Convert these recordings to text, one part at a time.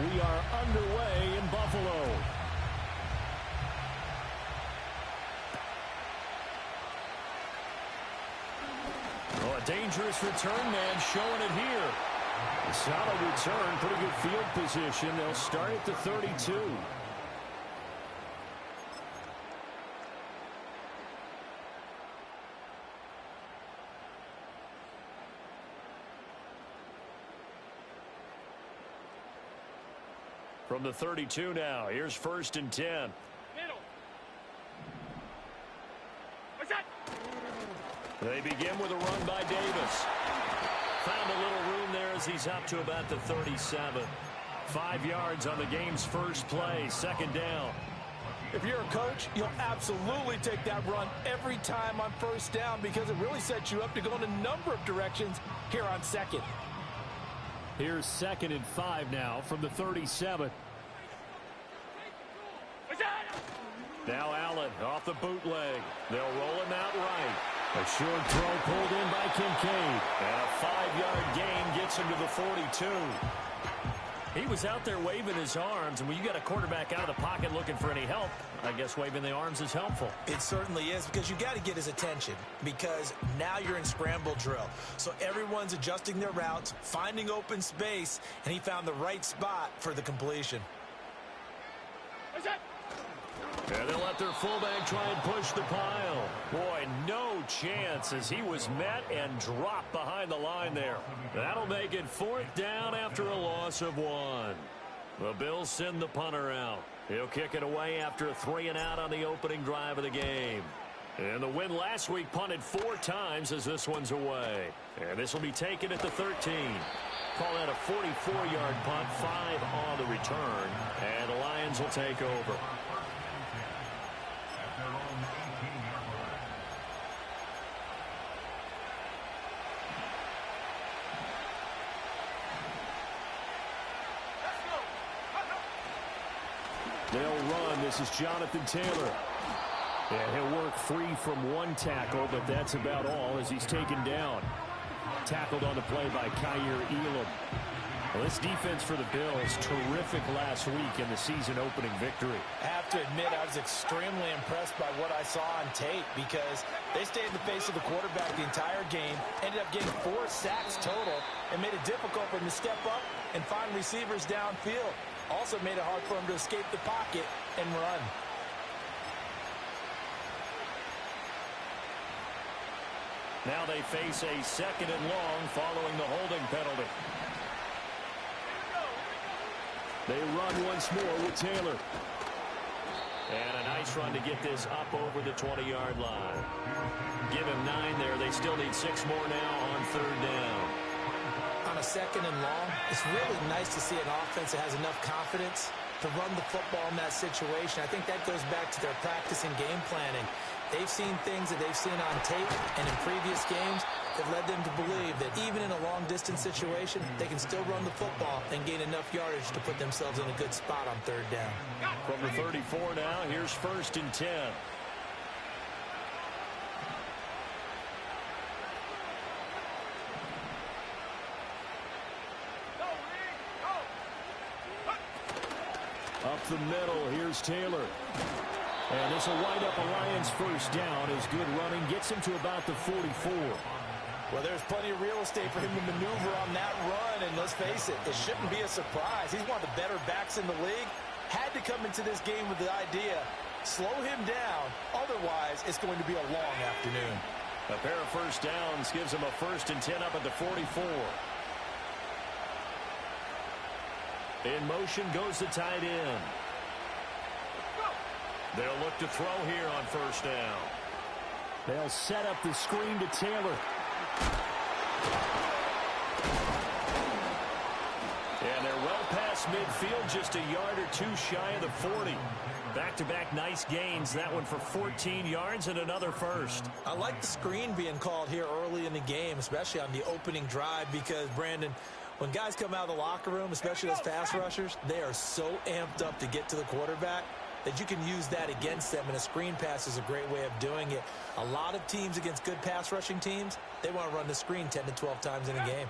we are underway in Buffalo. Oh, a dangerous return man showing it here. A solid return, pretty good field position. They'll start at the 32. From the 32 now, here's 1st and 10. Middle. What's that? They begin with a run by Davis. Found a little room there as he's up to about the 37. 5 yards on the game's first play, 2nd down. If you're a coach, you'll absolutely take that run every time on 1st down because it really sets you up to go in a number of directions here on 2nd. Here's 2nd and 5 now from the 37. Now Allen off the bootleg. They'll roll him out right. A short throw pulled in by Kincaid. And a 5-yard gain gets him to the 42. He was out there waving his arms, and when you got a quarterback out of the pocket looking for any help, I guess waving the arms is helpful. It certainly is, because you got to get his attention, because now you're in scramble drill. So everyone's adjusting their routes, finding open space, and he found the right spot for the completion. And they'll let their fullback try and push the pile. Boy, no chance as he was met and dropped behind the line there. That'll make it 4th down after a loss of 1. The Bills send the punter out. He'll kick it away after a 3-and-out on the opening drive of the game. And the win last week punted 4 times as this one's away. And this will be taken at the 13. Call that a 44-yard punt, 5 on the return. And the Lions will take over. They'll run. This is Jonathan Taylor. And he'll work free from 1 tackle, but that's about all as he's taken down. Tackled on the play by Kyer Elam. Well, this defense for the Bills, terrific last week in the season-opening victory. I have to admit, I was extremely impressed by what I saw on tape because they stayed in the face of the quarterback the entire game, ended up getting 4 sacks total, and made it difficult for him to step up and find receivers downfield. Also made it hard for him to escape the pocket and run. Now they face a 2nd and long following the holding penalty. They run once more with Taylor. And a nice run to get this up over the 20-yard line. Give him 9 there. They still need 6 more now on 3rd down. On a 2nd and long, it's really nice to see an offense that has enough confidence to run the football in that situation. I think that goes back to their practice and game planning. They've seen things that they've seen on tape and in previous games that led them to believe that even in a long-distance situation, they can still run the football and gain enough yardage to put themselves in a good spot on 3rd down. From the 34 now, here's 1st and 10. Up the middle, here's Taylor. And this will wind up a Lions 1st down as good running gets him to about the 44. Well, there's plenty of real estate for him to maneuver on that run, and let's face it, it shouldn't be a surprise. He's one of the better backs in the league. Had to come into this game with the idea, slow him down, otherwise it's going to be a long afternoon. A pair of 1st downs gives him a 1st and 10 up at the 44. In motion goes the tight end. They'll look to throw here on 1st down. They'll set up the screen to Taylor. And they're well past midfield, just a yard or 2 shy of the 40. Back-to-back nice gains, that one for 14 yards and another 1st. I like the screen being called here early in the game, especially on the opening drive, because, Brandon, when guys come out of the locker room, especially those pass rushers, they are so amped up to get to the quarterback that you can use that against them, and a screen pass is a great way of doing it. A lot of teams against good pass rushing teams, they want to run the screen 10 to 12 times in a game.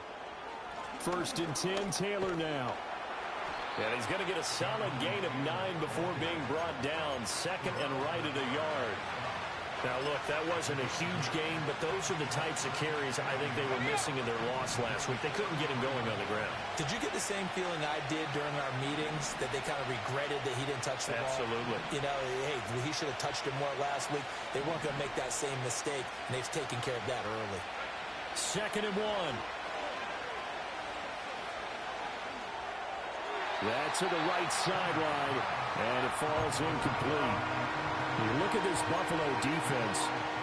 1st and 10, Taylor now. And he's going to get a solid gain of 9 before being brought down. Second and right at a yard. Now, look, that wasn't a huge gain, but those are the types of carries I think they were missing in their loss last week. They couldn't get him going on the ground. Did you get the same feeling I did during our meetings, that they kind of regretted that he didn't touch the ball? Absolutely. You know, hey, he should have touched it more last week. They weren't going to make that same mistake, and they've taken care of that early. Second and 1. That's to the right sideline, and it falls incomplete. You look at this Buffalo defense.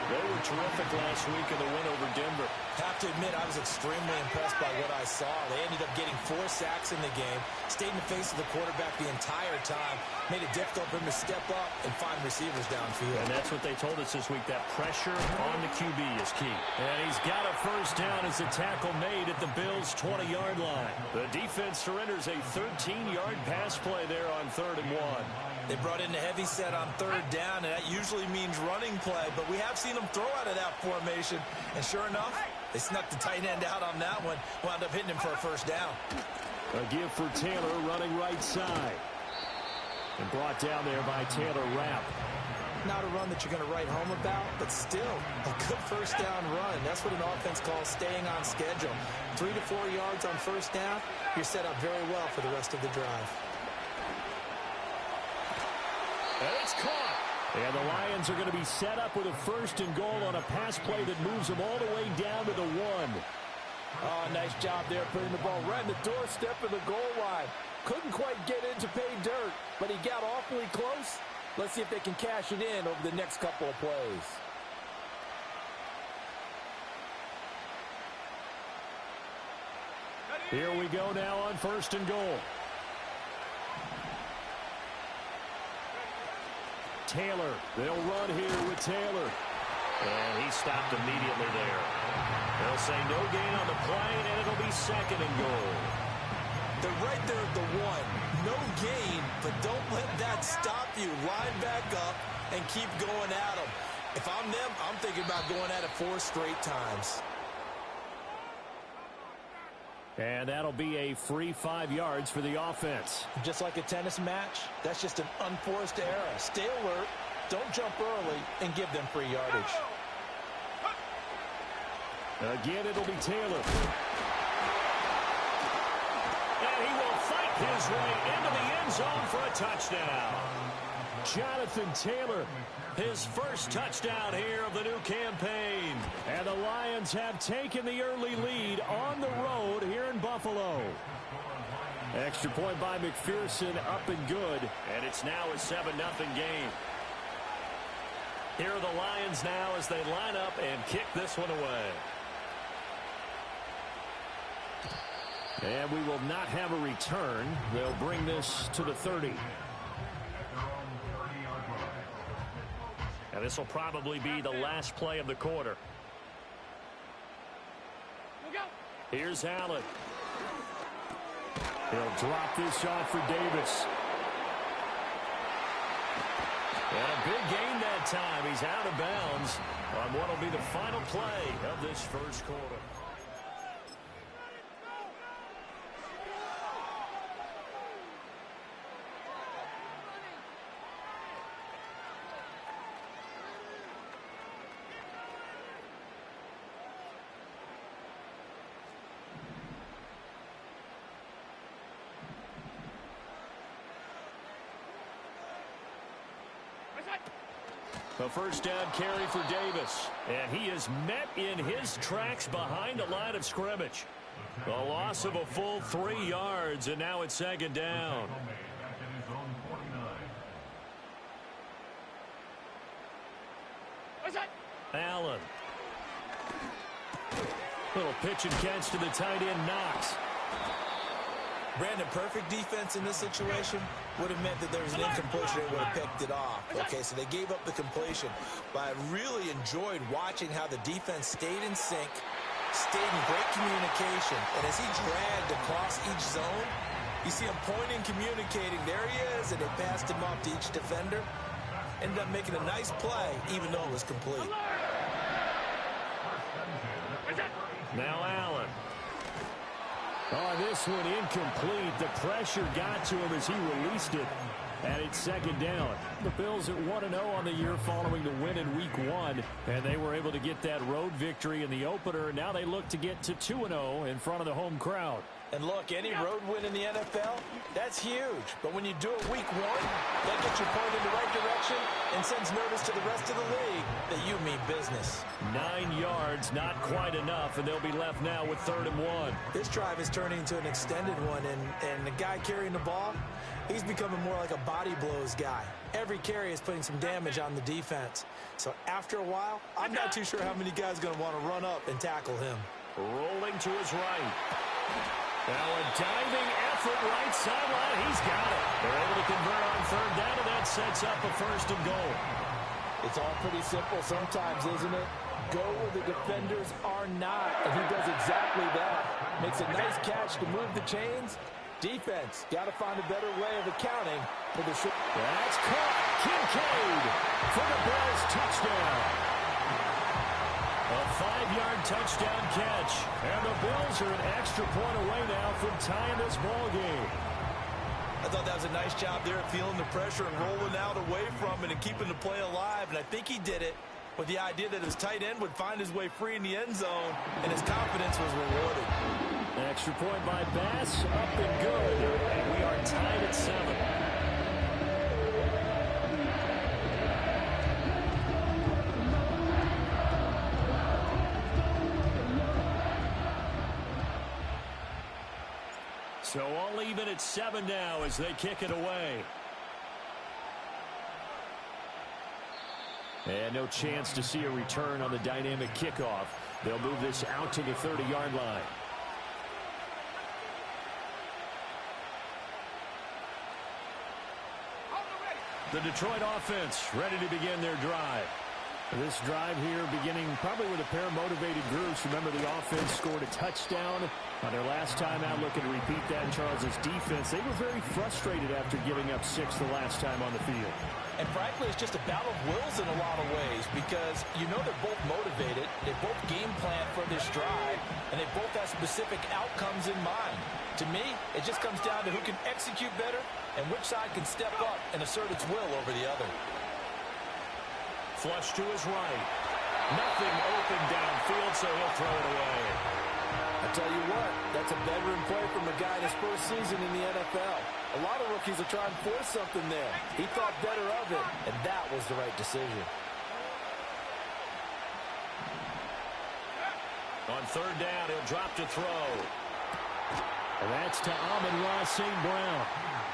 They were terrific last week in the win over Denver. Have to admit, I was extremely impressed by what I saw. They ended up getting 4 sacks in the game, stayed in the face of the quarterback the entire time, made it difficult for him to step up and find receivers downfield. And that's what they told us this week, that pressure on the QB is key. And he's got a first down as the tackle made at the Bills' 20-yard line. The defense surrenders a 13-yard pass play there on 3rd and 1. They brought in the heavy set on 3rd down, and that usually means running play, but we have seen them throw out of that formation, and sure enough, they snuck the tight end out on that one, wound up hitting him for a first down. A give for Taylor running right side. And brought down there by Taylor Rapp. Not a run that you're going to write home about, but still a good first down run. That's what an offense calls staying on schedule. 3 to 4 yards on first down, you're set up very well for the rest of the drive. And it's caught. And the Lions are going to be set up with a 1st and goal on a pass play that moves them all the way down to the 1. Oh, nice job there putting the ball right in the doorstep of the goal line. Couldn't quite get in to pay dirt, but he got awfully close. Let's see if they can cash it in over the next couple of plays. Here we go now on 1st and goal. Taylor, they'll run here with Taylor. And he stopped immediately there. They'll say no gain on the play, and it'll be 2nd and goal. They're right there at the 1. No gain, but don't let that stop you. Line back up and keep going at them. If I'm them, I'm thinking about going at it 4 straight times. And that'll be a free 5 yards for the offense. Just like a tennis match, that's just an unforced error. Stay alert, don't jump early, and give them free yardage. Again, it'll be Taylor. And he will fight his way into the end zone for a touchdown. Jonathan Taylor, his first touchdown here of the new campaign. And the Lions have taken the early lead on the road here in Buffalo. Extra point by McPherson, up and good. And it's now a 7-0 game. Here are the Lions now as they line up and kick this one away. And we will not have a return. They'll bring this to the 30. And this will probably be the last play of the quarter. Here's Allen. He'll drop this off for Davis. And a big gain that time. He's out of bounds on what will be the final play of this first quarter. A first down carry for Davis. And he is met in his tracks behind the line of scrimmage. A loss of a full 3 yards, and now it's 2nd down. Allen. Little pitch and catch to the tight end, Knox. Brandon, perfect defense in this situation would have meant that there was an incompletion. They would have picked it off. Okay, so they gave up the completion. But I really enjoyed watching how the defense stayed in sync, stayed in great communication. And as he dragged across each zone, you see him pointing, communicating. There he is, and they passed him off to each defender. Ended up making a nice play, even though it was complete. Now Allen. Oh, this one incomplete. The pressure got to him as he released it. And it's second down. The Bills at 1-0 on the year following the win in Week 1. And they were able to get that road victory in the opener. Now they look to get to 2-0 in front of the home crowd. And look, any road win in the NFL, that's huge. But when you do it Week 1, that gets you pointed in the right direction and sends notice to the rest of the league that you mean business. 9 yards, not quite enough, and they'll be left now with 3rd and 1. This drive is turning into an extended one, and the guy carrying the ball, he's becoming more like a body blows guy. Every carry is putting some damage on the defense. So after a while, I'm not too sure how many guys are going to want to run up and tackle him. Rolling to his right. Now a diving effort right sideline. He's got it. They're able to convert on 3rd down, and that sets up a 1st and goal. It's all pretty simple sometimes, isn't it? Go where the defenders are not, and he does exactly that. Makes a nice catch to move the chains. Defense, got to find a better way of accounting for the short. That's caught. Kincaid for the Bills touchdown. A 5-yard touchdown catch. And the Bills are an extra point away now from tying this ball game. I thought that was a nice job there of feeling the pressure and rolling out away from it and keeping the play alive. And I think he did it with the idea that his tight end would find his way free in the end zone, and his confidence was rewarded. Extra point by Bass, up and good. And we are tied at 7. So all even at 7 now as they kick it away. And no chance to see a return on the dynamic kickoff. They'll move this out to the 30-yard line. The Detroit offense ready to begin their drive. This drive here beginning probably with a pair of motivated groups. Remember, the offense scored a touchdown on their last time out, looking to repeat that in Charles's defense. They were very frustrated after giving up 6 the last time on the field. And frankly, it's just a battle of wills in a lot of ways, because you know they're both motivated, they both game plan for this drive, and they both have specific outcomes in mind. To me, it just comes down to who can execute better and which side can step up and assert its will over the other. Flush to his right. Nothing open downfield, so he'll throw it away. I tell you what, that's a veteran play from a guy in his first season in the NFL. A lot of rookies are trying to force something there. He thought better of it, and that was the right decision. On 3rd down, he'll drop to throw. And that's to Amon-Ra St. Brown.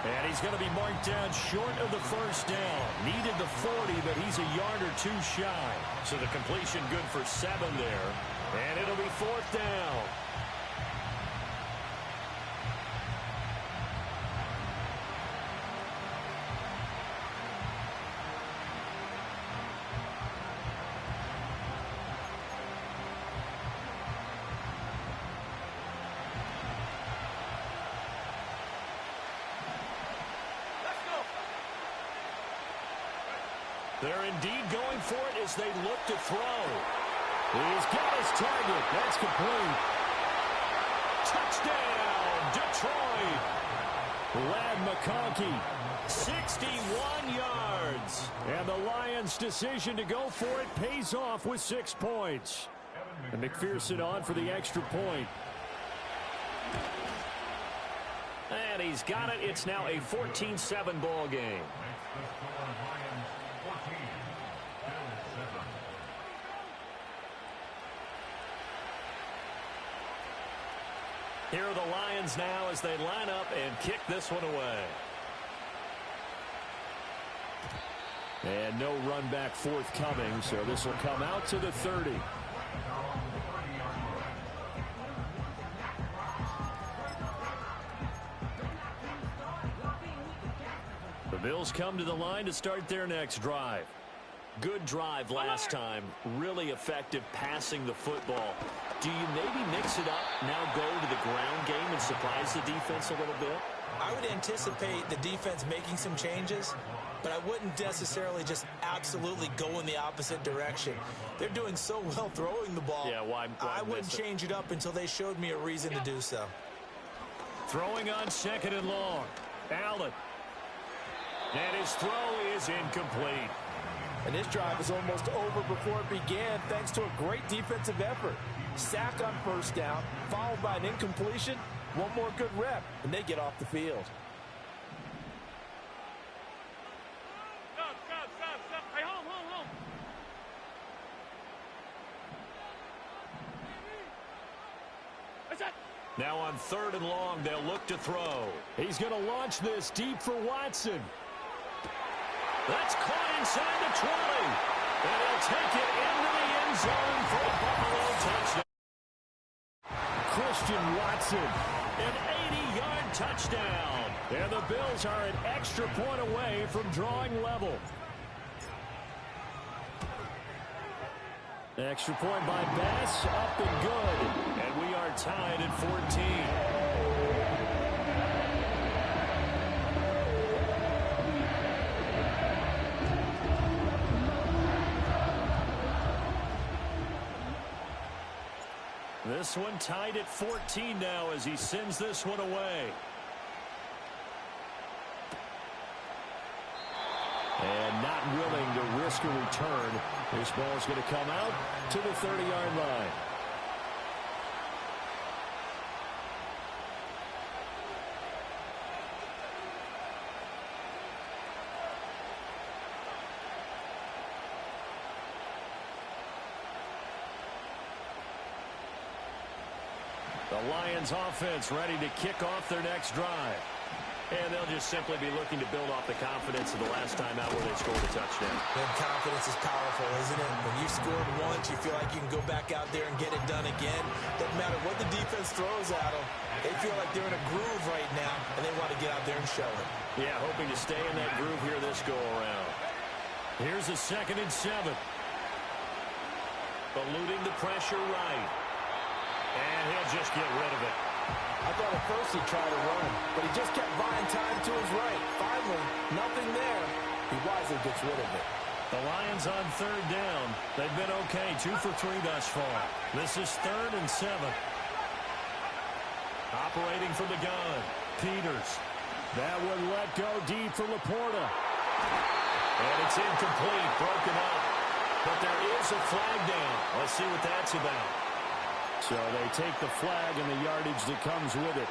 And he's going to be marked down short of the 1st down. Needed the 40, but he's a yard or 2 shy. So the completion good for 7 there. And it'll be 4th down. They're indeed going for it as they look to throw. He's got his target. That's complete. Touchdown, Detroit. Lad McConkey, 61 yards. And the Lions' decision to go for it pays off with 6 points. And McPherson on for the extra point. And he's got it. It's now a 14-7 ball game. Here are the Lions now as they line up and kick this one away. And no run back forthcoming, so this will come out to the 30. The Bills come to the line to start their next drive. Good drive last time. Really effective passing the football. Do you maybe mix it up, now go to the ground game and surprise the defense a little bit? I would anticipate the defense making some changes, but I wouldn't necessarily just absolutely go in the opposite direction. They're doing so well throwing the ball. Yeah, why I wouldn't change it up until they showed me a reason to do so. Throwing on second and long. Allen. And his throw is incomplete. And this drive is almost over before it began thanks to a great defensive effort. Sack on first down, followed by an incompletion. One more good rep, and they get off the field. Stop. Hey, home. What's that? Now on third and long, they'll look to throw. He's going to launch this deep for Watson. That's caught inside the 20. And he'll take it into the end zone for a Buffalo touchdown. Christian Watson, an 80-yard touchdown. And the Bills are an extra point away from drawing level. Extra point by Bass, up and good. And we are tied at 14. This one tied at 14 now as he sends this one away. And not willing to risk a return. This ball is going to come out to the 30-yard line. The Lions offense ready to kick off their next drive. And they'll just simply be looking to build off the confidence of the last time out where they scored a touchdown. And confidence is powerful, isn't it? When you've scored once, you feel like you can go back out there and get it done again. Doesn't matter what the defense throws at them. They feel like they're in a groove right now, and they want to get out there and show it. Yeah, hoping to stay in that groove here this go-around. Here's a 2nd and 7. Eluding the pressure right. And he'll just get rid of it. I thought at first he'd try to run, but he just kept buying time to his right. Finally, nothing there. He wisely gets rid of it. The Lions on third down. They've been okay, 2 for 3 thus far. This is 3rd and 7. Operating from the gun, Peters. That one let go deep for Laporta. And it's incomplete, broken up. But there is a flag down. Let's see what that's about. So they take the flag and the yardage that comes with it.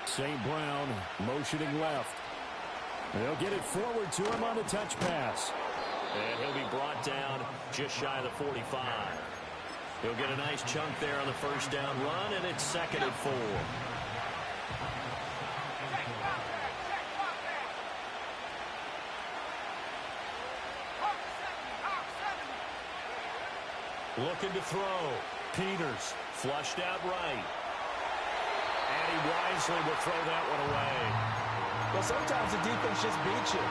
St. Brown motioning left. They'll get it forward to him on the touch pass. And he'll be brought down just shy of the 45. He'll get a nice chunk there on the first down run, and it's 2nd and 4. Looking to throw. Peters flushed out right. And he wisely will throw that one away. Well, sometimes the defense just beats you.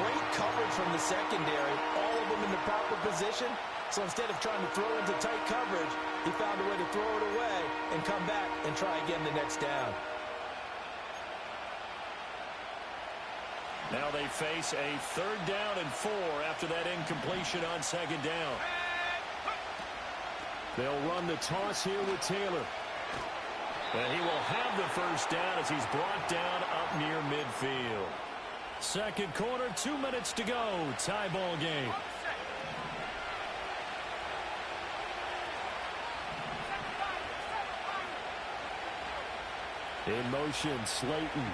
Great coverage from the secondary. All of them in the proper position. So instead of trying to throw into tight coverage, he found a way to throw it away and come back and try again the next down. Now they face a 3rd down and 4 after that incompletion on 2nd down. They'll run the toss here with Taylor. And he will have the first down as he's brought down up near midfield. Second quarter, 2 minutes to go. Tie ball game. In motion, Slayton.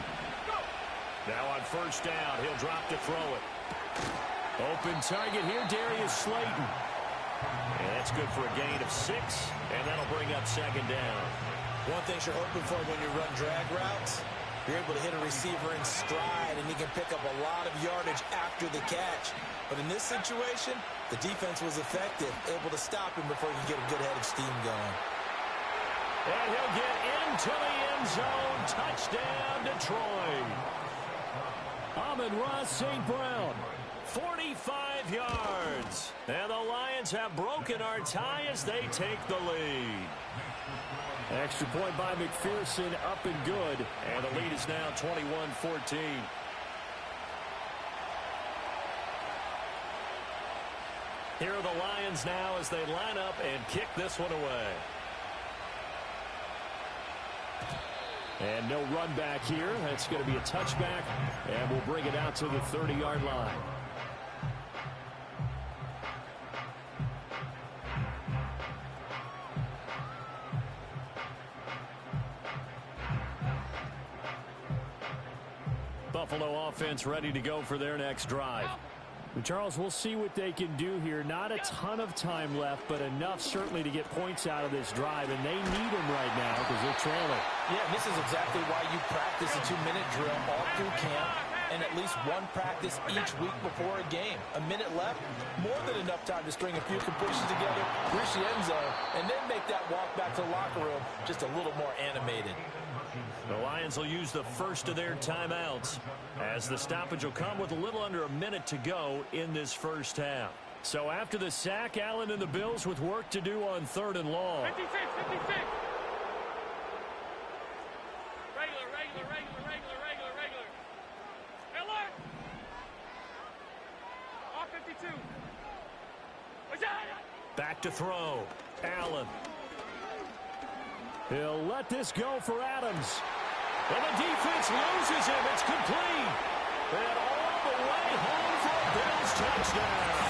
Now on first down, he'll drop to throw it. Open target here, Darius Slayton. And that's good for a gain of 6, and that'll bring up 2nd down. One thing you're hoping for when you run drag routes, you're able to hit a receiver in stride, and he can pick up a lot of yardage after the catch. But in this situation, the defense was effective, able to stop him before he could get a good head of steam going. And he'll get into the end zone. Touchdown, Detroit. Amon-Ra St. Brown. 45 yards. And the Lions have broken our tie as they take the lead. Extra point by McPherson, up and good. And the lead is now 21-14. Here are the Lions now as they line up and kick this one away. And no run back here. That's going to be a touchback, and we'll bring it out to the 30-yard line. Buffalo offense ready to go for their next drive. Charles, we'll see what they can do here. Not a ton of time left, but enough certainly to get points out of this drive, and they need them right now because they're trailing. Yeah, and this is exactly why you practice a 2-minute drill all through camp and at least one practice each week before a game. A minute left, more than enough time to string a few completions together, reach the end zone, and then make that walk back to the locker room just a little more animated. The Lions will use the first of their timeouts as the stoppage will come with a little under a minute to go in this first half. So after the sack, Allen and the Bills with work to do on 3rd and long. 56. Regular. Miller. All 52. Back to throw. Allen. He'll let this go for Adams. And the defense loses him. It's complete. And all the way home for a Bills touchdown.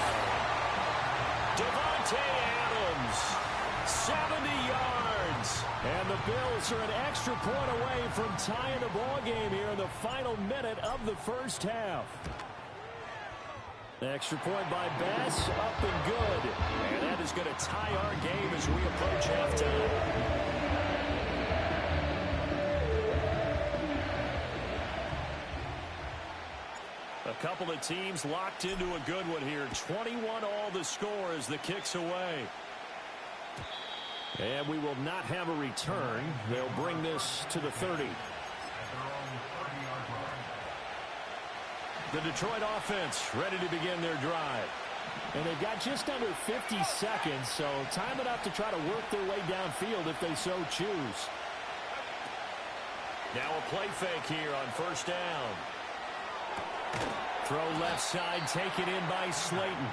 Devontae Adams, 70 yards. And the Bills are an extra point away from tying the ball game here in the final minute of the first half. Extra point by Bass, up and good. And that is going to tie our game as we approach halftime. A couple of teams locked into a good one here. 21 all the score as the kick's away. And we will not have a return. They'll bring this to the 30. The Detroit offense ready to begin their drive. And they've got just under 50 seconds, so time enough to try to work their way downfield if they so choose. Now a play fake here on first down. Throw left side taken in by Slayton.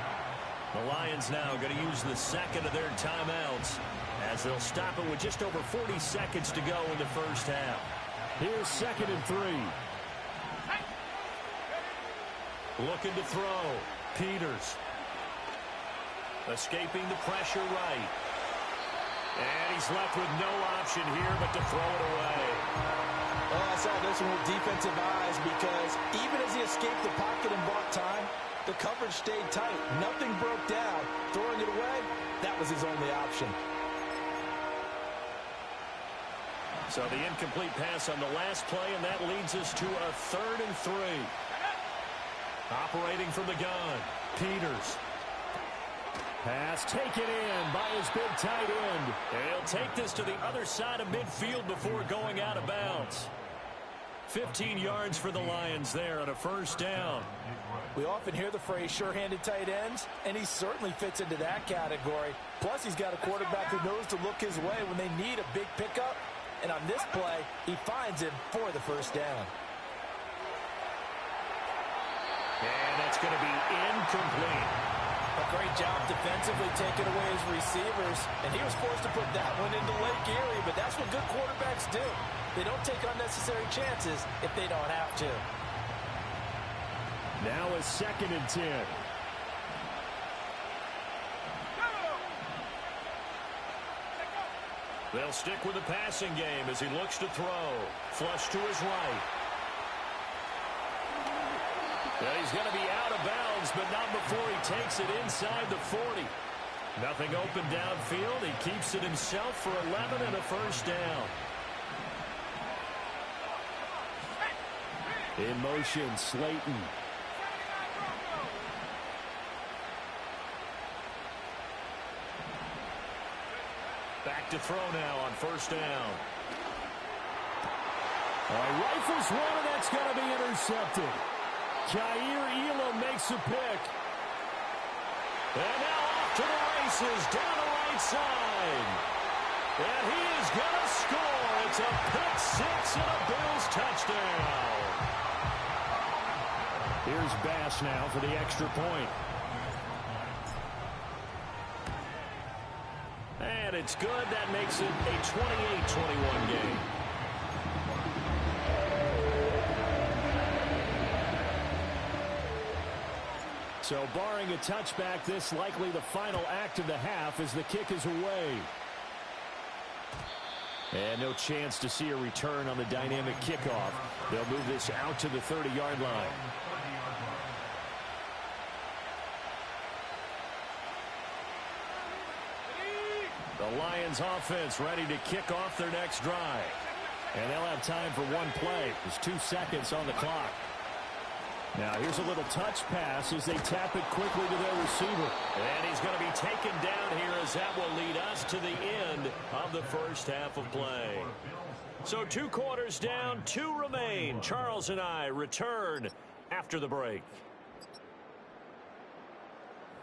The Lions now going to use the second of their timeouts as they'll stop it with just over 40 seconds to go in the first half. Here's 2nd and 3. Looking to throw. Peters. Escaping the pressure right. And he's left with no option here but to throw it away. Well, I saw this one with defensive eyes because even as he escaped the pocket and bought time, the coverage stayed tight. Nothing broke down. Throwing it away, that was his only option. So the incomplete pass on the last play, and that leads us to a 3rd and 3. Operating from the gun, Peters. Pass taken in by his big tight end. And he'll take this to the other side of midfield before going out of bounds. 15 yards for the Lions there on a first down. We often hear the phrase sure-handed tight ends, and he certainly fits into that category. Plus, he's got a quarterback who knows to look his way when they need a big pickup. And on this play, he finds him for the first down. And that's going to be incomplete. A great job defensively taking away his receivers, and he was forced to put that one into Lake Erie, but that's what good quarterbacks do. They don't take unnecessary chances if they don't have to. Now a 2nd and 10. They'll stick with the passing game as he looks to throw. Flush to his right. And he's going to be out of bounds, but not before he takes it inside the 40. Nothing open downfield. He keeps it himself for 11 and a first down. In motion, Slayton. Back to throw now on first down. Rifles one, and that's going to be intercepted. Jair Elam makes a pick. And now off to the races, down the right side. And he is going to score. It's a pick six and a Bills touchdown. Here's Bass now for the extra point. it's good. That makes it a 28-21 game. So barring a touchback, this likely the final act of the half as the kick is away. And no chance to see a return on the dynamic kickoff. They'll move this out to the 30-yard line. The Lions offense ready to kick off their next drive. And they'll have time for one play. There's 2 seconds on the clock. Now here's a little touch pass as they tap it quickly to their receiver. And he's going to be taken down here as that will lead us to the end of the first half of play. So 2 quarters down, 2 remain. Charles and I return after the break.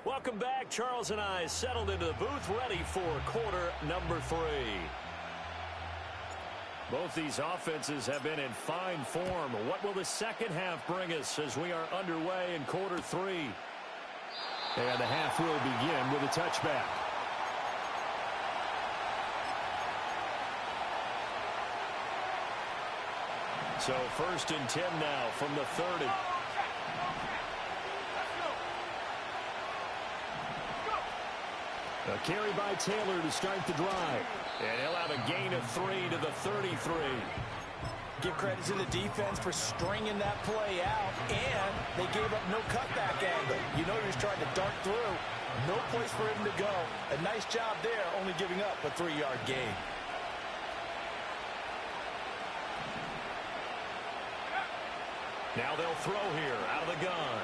Welcome back. Charles and I settled into the booth ready for quarter number 3. Both these offenses have been in fine form. What will the second half bring us as we are underway in quarter 3? And the half will begin with a touchback. So 1st and 10 now from the 30. A carry by Taylor to start the drive. And he'll have a gain of 3 to the 33. Give credit to the defense for stringing that play out, and they gave up no cutback angle. You know he was trying to dart through. No place for him to go. A nice job there, only giving up a 3-yard gain. Now they'll throw here out of the gun.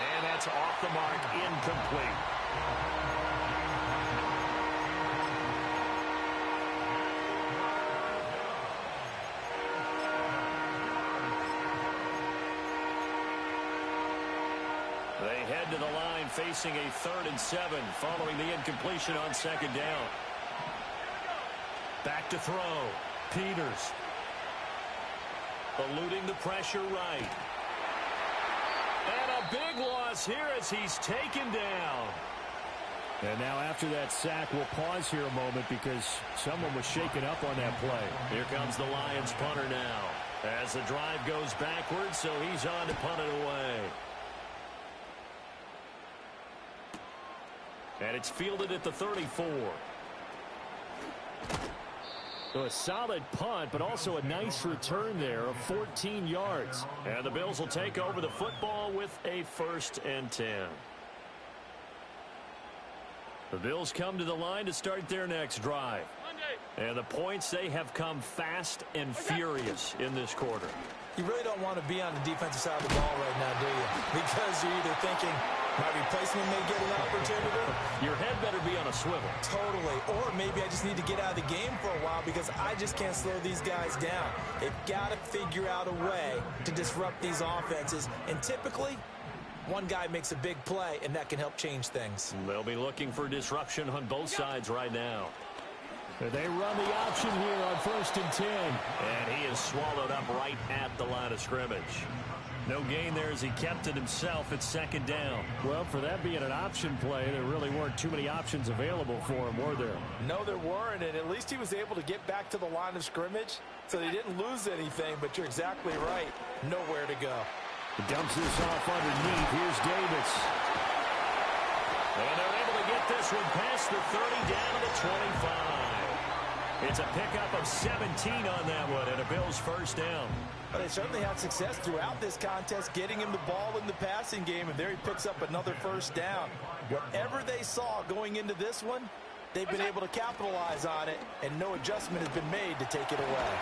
And that's off the mark, incomplete. They head to the line facing a 3rd and 7 following the incompletion on 2nd down. Back to throw. Peters. Eluding the pressure right. And a big loss here as he's taken down. And now after that sack, we'll pause here a moment because someone was shaken up on that play. Here comes the Lions punter now as the drive goes backwards, so he's on to punt it away. And it's fielded at the 34. So a solid punt, but also a nice return there of 14 yards. And the Bills will take over the football with a 1st and 10. The Bills come to the line to start their next drive. And the points, they have come fast and furious in this quarter. You really don't want to be on the defensive side of the ball right now, do you? Because you're either thinking, my replacement may get an opportunity. Your head better be on a swivel. Totally. Or maybe I just need to get out of the game for a while because I just can't slow these guys down. They've got to figure out a way to disrupt these offenses. And typically, one guy makes a big play, and that can help change things. They'll be looking for disruption on both sides right now. They run the option here on 1st and 10. And he is swallowed up right at the line of scrimmage. No gain there as he kept it himself at 2nd down. Well, for that being an option play, there really weren't too many options available for him, were there? No, there weren't, and at least he was able to get back to the line of scrimmage, so he didn't lose anything, but you're exactly right. Nowhere to go. He dumps this off underneath. Here's Davis. And they're able to get this one past the 30 down to the 25. It's a pickup of 17 on that one and a Bills 1st down. But they certainly had success throughout this contest, getting him the ball in the passing game, and there he picks up another 1st down. Whatever they saw going into this one, they've been able to capitalize on it, and no adjustment has been made to take it away.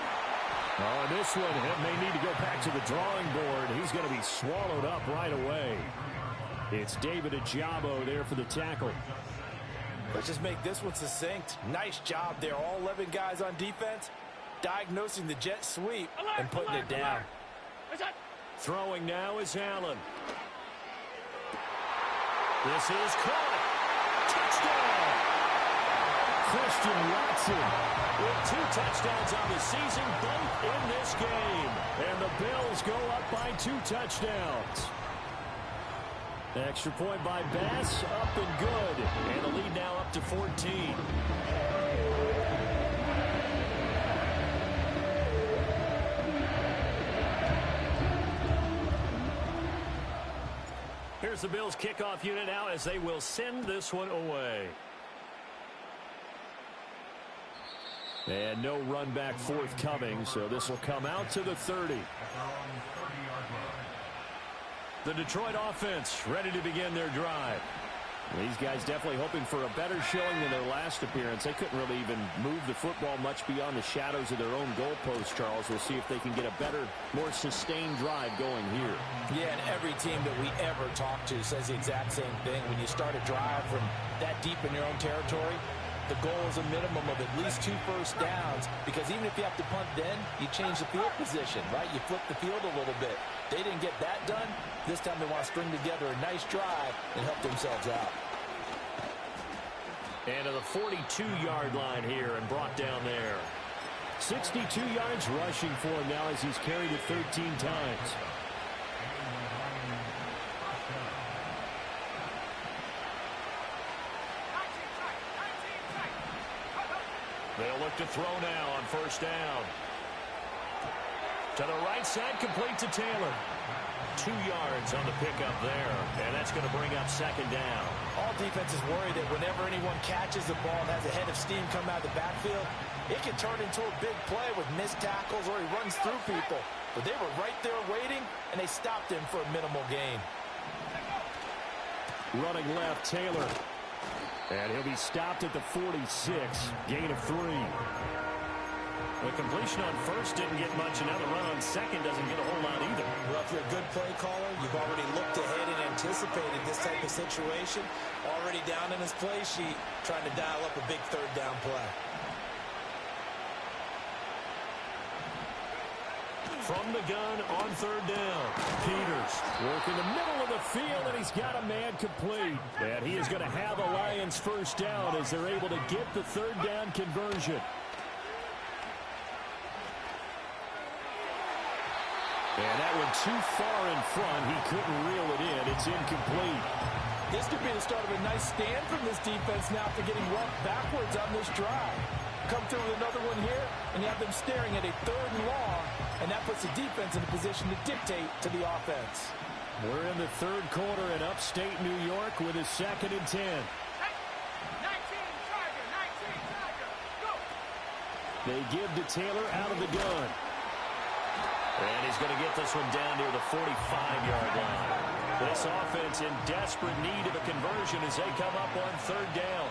On this one, he may need to go back to the drawing board. He's going to be swallowed up right away. It's David Ajabo there for the tackle. Let's just make this one succinct. Nice job there. All 11 guys on defense diagnosing the jet sweep and putting it down. Throwing now is Allen. This is caught. Touchdown! Christian Watson with 2 touchdowns on the season, both in this game. And the Bills go up by 2 touchdowns. Extra point by Bass, up and good. And the lead now up to 14. Here's the Bills kickoff unit now as they will send this one away. And no run back forthcoming, so this will come out to the 30. The Detroit offense ready to begin their drive. These guys definitely hoping for a better showing than their last appearance. They couldn't really even move the football much beyond the shadows of their own goalpost, Charles. We'll see if they can get a better, more sustained drive going here. Yeah, and every team that we ever talk to says the exact same thing. When you start a drive from that deep in your own territory, the goal is a minimum of at least 2 first downs, because even if you have to punt then, you change the field position, right? You flip the field a little bit. They didn't get that done. This time they want to string together a nice drive and help themselves out. And to the 42-yard line here and brought down there. 62 yards rushing for him now as he's carried it 13 times. They'll look to throw now on first down. To the right side, complete to Taylor. 2 yards on the pickup there, and that's going to bring up second down. All defenses worry that whenever anyone catches the ball and has a head of steam come out of the backfield, it can turn into a big play with missed tackles or he runs through people. But they were right there waiting, and they stopped him for a minimal gain. Running left, Taylor. And he'll be stopped at the 46. Gain of 3. The completion on first didn't get much, and now the run on second doesn't get a whole lot either. Well, if you're a good play caller, you've already looked ahead and anticipated this type of situation. Already down in his play sheet, trying to dial up a big third down play. From the gun on third down, Peters working the middle of the field, and he's got a man complete. And he is going to have a Lions first down as they're able to get the third down conversion. And that one too far in front. He couldn't reel it in. It's incomplete. This could be the start of a nice stand from this defense now after getting roughed backwards on this drive. Come through with another one here, and you have them staring at a third and long, and that puts the defense in a position to dictate to the offense. We're in the third quarter in upstate New York with a 2nd and 10. 19, Charger, 19, Charger, go! They give to Taylor out of the gun. And he's going to get this one down near the 45-yard line. This offense in desperate need of a conversion as they come up on third down.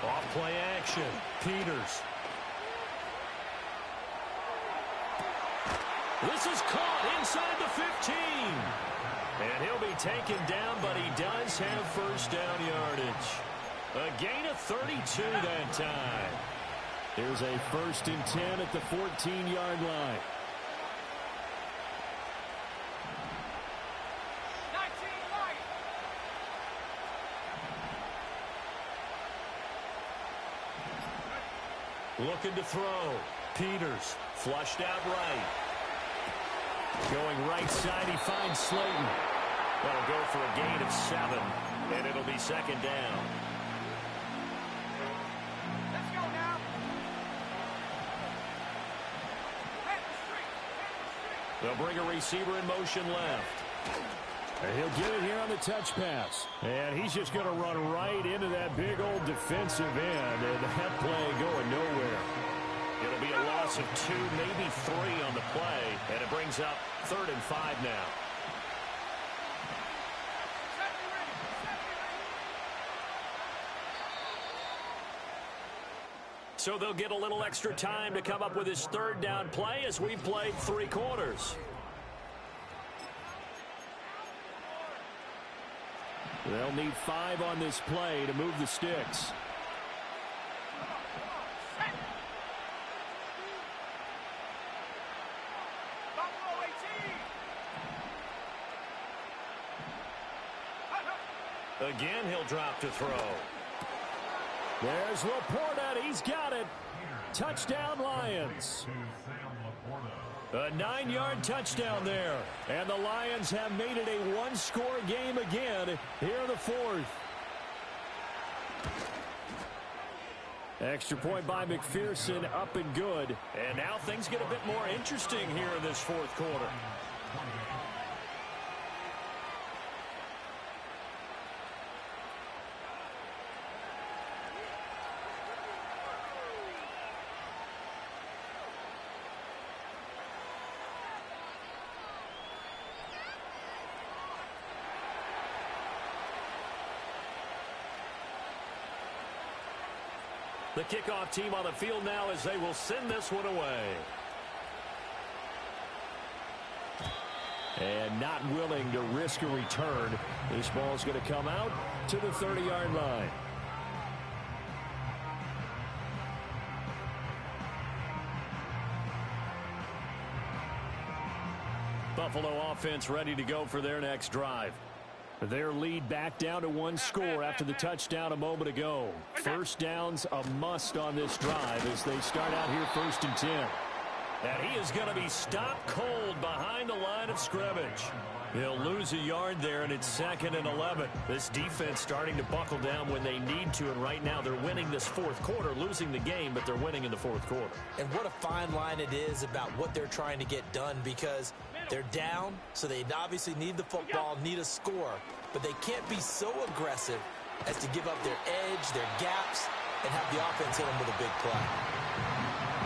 Off play action. Peters. This is caught inside the 15. And he'll be taken down, but he does have first down yardage. A gain of 32 that time. Here's a 1st and 10 at the 14-yard line. 19, right. Looking to throw. Peters flushed out right. Going right side, he finds Slayton. That'll go for a gain of 7, and it'll be second down. Let's go now. Hit the street. They'll bring a receiver in motion left. And he'll get it here on the touch pass. And he's just going to run right into that big old defensive end, and that play going nowhere. It'll be a loss of 2, maybe 3 on the play, and it brings up 3rd and 5 now. So they'll get a little extra time to come up with his third down play as we've played 3 quarters. They'll need 5 on this play to move the sticks. Again, he'll drop to throw. There's Laporta. He's got it. Touchdown, Lions. A 9-yard touchdown there. And the Lions have made it a one-score game again here in the fourth. Extra point by McPherson, up and good. And now things get a bit more interesting here in this fourth quarter. The kickoff team on the field now as they will send this one away. And not willing to risk a return. This ball's going to come out to the 30-yard line. Buffalo offense ready to go for their next drive. Their lead back down to one score after the touchdown a moment ago. First down's a must on this drive as they start out here 1st and 10. And he is going to be stopped cold behind the line of scrimmage. He'll lose a yard there, and it's 2nd and 11. This defense starting to buckle down when they need to, and right now they're winning this fourth quarter, losing the game, but they're winning in the fourth quarter. And what a fine line it is about what they're trying to get done, because they're down, so they obviously need the football, need a score, but they can't be so aggressive as to give up their edge, their gaps, and have the offense hit them with a big play.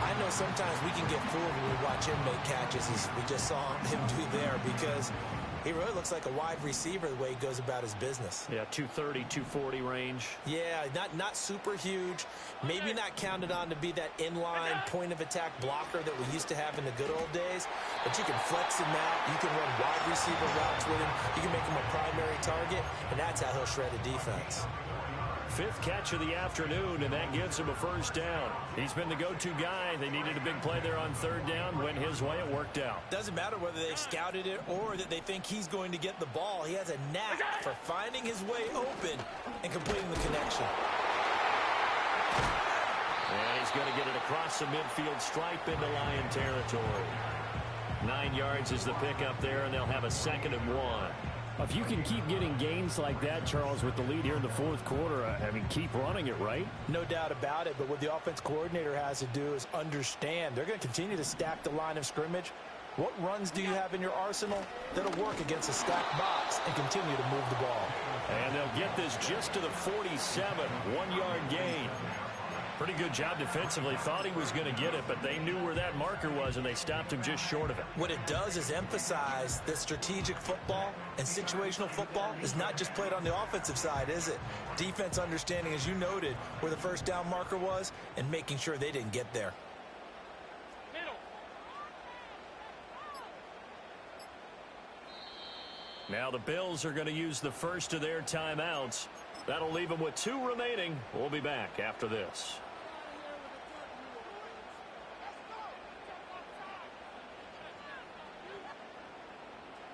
I know sometimes we can get fooled when we watch him make catches, as we just saw him do there, because he really looks like a wide receiver the way he goes about his business. Yeah, 230, 240 range. Yeah, not super huge. Maybe not counted on to be that inline point-of-attack blocker that we used to have in the good old days. But you can flex him out. You can run wide receiver routes with him. You can make him a primary target, and that's how he'll shred a defense. 5th catch of the afternoon, and that gives him a first down. He's been the go-to guy. They needed a big play there on 3rd down. Went his way. It worked out. Doesn't matter whether they've scouted it or that they think he's going to get the ball. He has a knack for finding his way open and completing the connection. And he's going to get it across the midfield stripe into Lion territory. 9 yards is the pickup there, and they'll have a 2nd and 1. If you can keep getting gains like that, Charles, with the lead here in the fourth quarter, I mean, keep running it, right? No doubt about it, but what the offense coordinator has to do is understand they're going to continue to stack the line of scrimmage. What runs do you have in your arsenal that'll work against a stacked box and continue to move the ball? And they'll get this just to the 47, 1-yard gain. Pretty good job defensively. Thought he was going to get it, but they knew where that marker was, and they stopped him just short of it. What it does is emphasize that strategic football and situational football is not just played on the offensive side, is it? Defense understanding, as you noted, where the first down marker was and making sure they didn't get there. Now the Bills are going to use the first of their timeouts. That'll leave them with 2 remaining. We'll be back after this.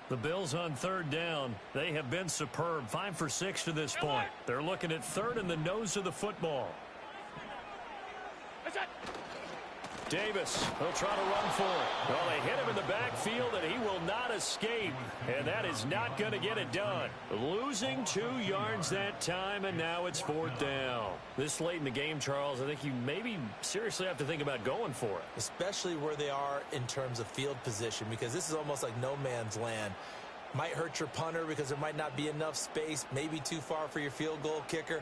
The Bills on 3rd down. They have been superb. 5 for 6 to this point. They're looking at 3rd in the nose of the football. Davis, he'll try to run for it. Well, they hit him in the backfield, and he will not escape. And that is not going to get it done. Losing 2 yards that time, and now it's 4th down. This late in the game, Charles, I think you maybe seriously have to think about going for it. Especially where they are in terms of field position, because this is almost like no man's land. Might hurt your punter because there might not be enough space, maybe too far for your field goal kicker.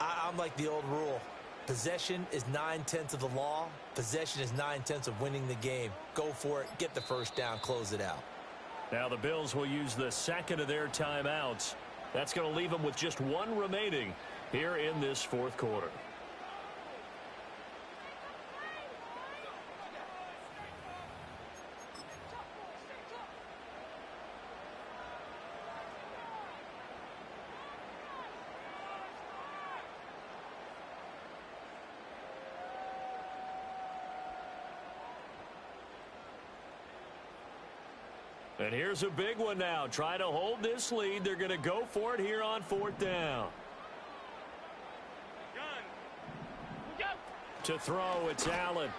I'm like the old rule. Possession is 9/10 of the law. Possession is 9/10 of winning the game. Go for it. Get the first down. Close it out. Now the Bills will use the 2nd of their timeouts. That's going to leave them with just 1 remaining here in this fourth quarter. And here's a big one now. Trying to hold this lead. They're going to go for it here on 4th down. To throw, it's Allen.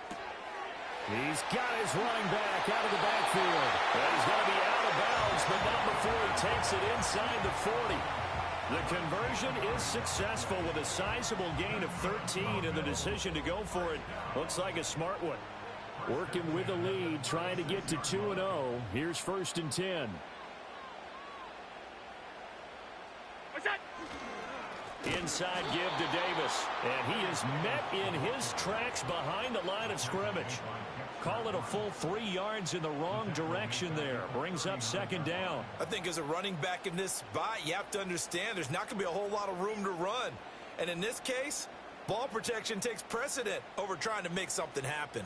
He's got his running back out of the backfield. And he's going to be out of bounds, but not before he takes it inside the 40. The conversion is successful with a sizable gain of 13, and the decision to go for it looks like a smart one. Working with the lead, trying to get to 2-0. Here's 1st and 10. Inside give to Davis, and he is met in his tracks behind the line of scrimmage. Call it a full 3 yards in the wrong direction there. Brings up 2nd down. I think as a running back in this spot, you have to understand there's not going to be a whole lot of room to run. And in this case, ball protection takes precedent over trying to make something happen.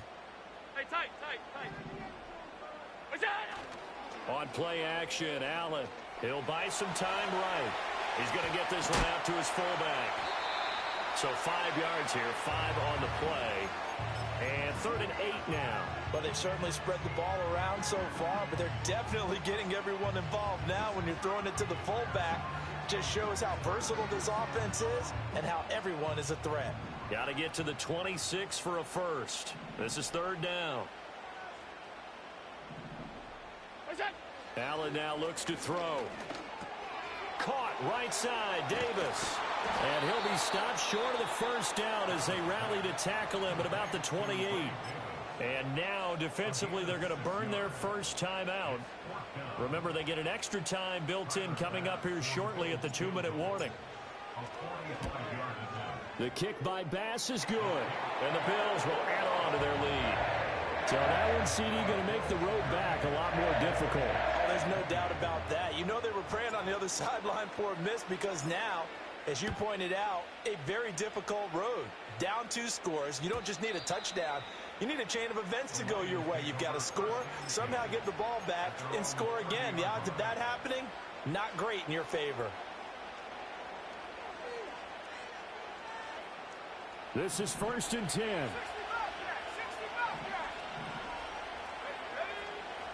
Hey, tight. On play action, Allen. He'll buy some time right. He's going to get this one out to his fullback. So 5 yards here, 5 on the play. And 3rd and 8 now. Well, they've certainly spread the ball around so far, but they're definitely getting everyone involved now when you're throwing it to the fullback. Just shows how versatile this offense is and how everyone is a threat. Got to get to the 26 for a first. This is 3rd down. Allen now looks to throw. Caught right side, Davis. And he'll be stopped short of the 1st down as they rally to tackle him at about the 28. And now defensively they're going to burn their first timeout. Remember, they get an extra time built in coming up here shortly at the 2-minute warning. The kick by Bass is good. And the Bills will add on to their lead. So that one, CD, going to make the road back a lot more difficult. Oh, there's no doubt about that. You know they were praying on the other sideline for a miss because now, as you pointed out, a very difficult road. Down 2 scores. You don't just need a touchdown. You need a chain of events to go your way. You've got to score, somehow get the ball back, and score again. The odds of that happening, not great in your favor. This is 1st and 10.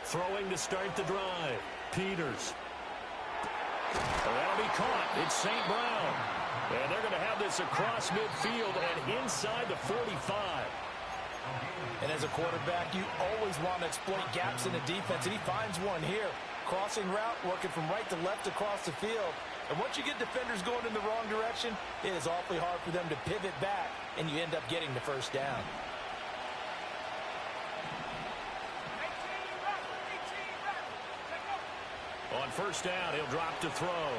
Throwing to start the drive. Peters. That'll be caught. It's St. Brown. And they're going to have this across midfield and inside the 45. And as a quarterback, you always want to exploit gaps in the defense, and he finds one here. Crossing route, working from right to left across the field. And once you get defenders going in the wrong direction, it is awfully hard for them to pivot back, and you end up getting the 1st down. On 1st down, he'll drop to throw.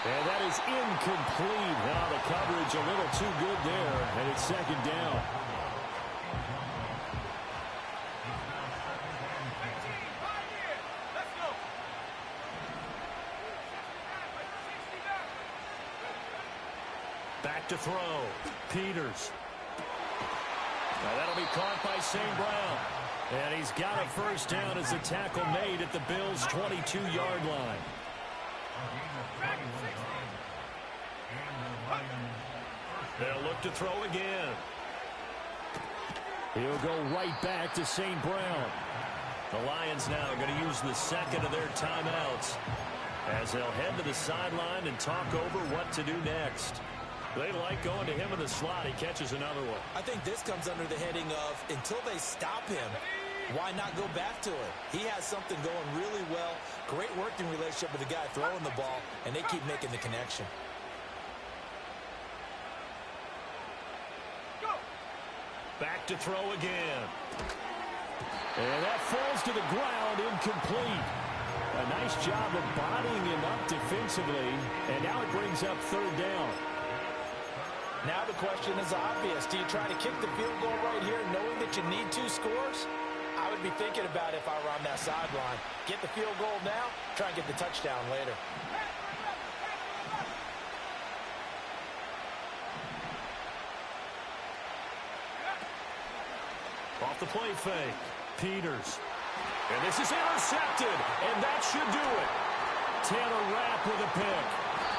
And that is incomplete. Now the coverage a little too good there, and it's 2nd down. Back to throw. Peters. Now that'll be caught by St. Brown. And he's got a 1st down as the tackle made at the Bills' 22-yard line. They'll look to throw again. He'll go right back to St. Brown. The Lions now are going to use the 2nd of their timeouts as they'll head to the sideline and talk over what to do next. They like going to him in the slot. He catches another one. I think this comes under the heading of until they stop him, why not go back to it? He has something going really well. Great working relationship with the guy throwing the ball, and they keep making the connection. Back to throw again. And that falls to the ground, incomplete. A nice job of bodying him up defensively, and now it brings up 3rd down. Now the question is obvious. Do you try to kick the field goal right here knowing that you need 2 scores? I would be thinking about it if I were on that sideline. Get the field goal now, try and get the touchdown later. Off the play fake. Peters. And this is intercepted, and that should do it. Taylor Rapp with a pick.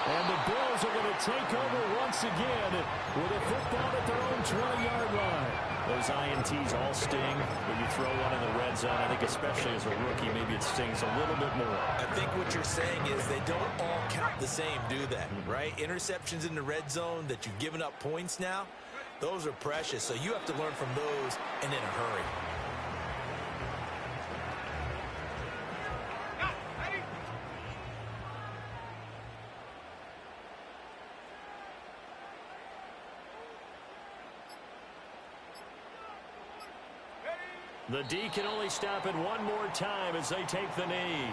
And the Bills are going to take over once again with a football at their own 20-yard line. Those INTs all sting when you throw one in the red zone. I think especially as a rookie, maybe it stings a little bit more. I think what you're saying is they don't all count the same, do they? Right? Interceptions in the red zone that you've given up points now. Those are precious, so you have to learn from those and in a hurry. Ready? The D can only stop it one more time as they take the knee.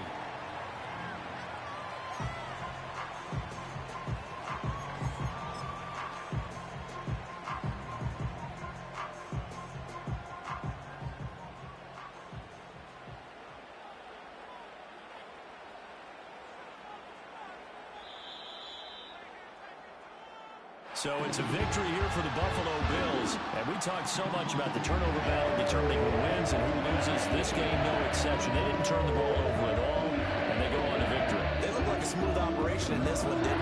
So it's a victory here for the Buffalo Bills. And we talked so much about the turnover battle determining who wins and who loses. This game, no exception. They didn't turn the ball over at all, and they go on to victory. They look like a smooth operation in this one, didn't they?